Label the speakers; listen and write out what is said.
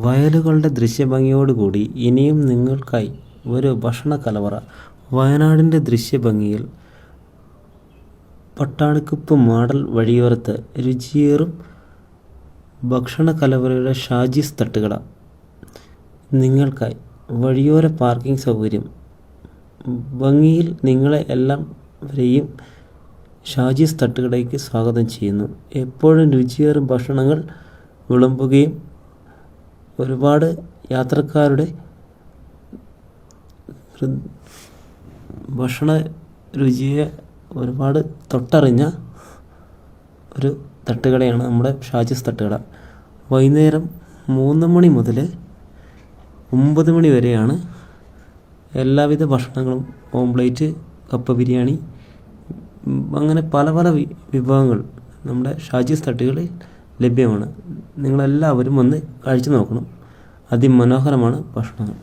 Speaker 1: വയലുകളുടെ ദൃശ്യഭംഗിയോടുകൂടി ഇനിയും നിങ്ങൾക്കായി ഒരു ഭക്ഷണ കലവറ. വയനാടിൻ്റെ ദൃശ്യഭംഗിയിൽ പട്ടാണിക്കുപ്പ് മാടൽ വഴിയോരത്ത് രുചിയേറും ഭക്ഷണ കലവറയുടെ ഷാജീസ് തട്ടുകട നിങ്ങൾക്കായി. വഴിയോര പാർക്കിംഗ് സൗകര്യം, ഭംഗിയിൽ നിങ്ങളെ എല്ലാവരെയും ഷാജീസ് തട്ടുകടയ്ക്ക് സ്വാഗതം ചെയ്യുന്നു. എപ്പോഴും രുചിയേറും ഭക്ഷണങ്ങൾ വിളമ്പുകയും ഒരുപാട് യാത്രക്കാരുടെ ഭക്ഷണ രുചിയെ ഒരുപാട് തൊട്ടറിഞ്ഞ ഒരു തട്ടുകടയാണ് നമ്മുടെ ഷാജീസ് തട്ടുകട. വൈകുന്നേരം 3 മണി മുതൽ 9 മണി വരെയാണ് എല്ലാവിധ ഭക്ഷണങ്ങളും. ഓംപ്ലേറ്റ്, കപ്പ ബിരിയാണി, അങ്ങനെ പല പല വിഭവങ്ങൾ നമ്മുടെ ഷാജീസ് തട്ടുകളിൽ ലഭ്യമാണ്. നിങ്ങളെല്ലാവരും വന്ന് കഴിച്ചു നോക്കണം. അതിമനോഹരമാണ് ഭക്ഷണങ്ങൾ.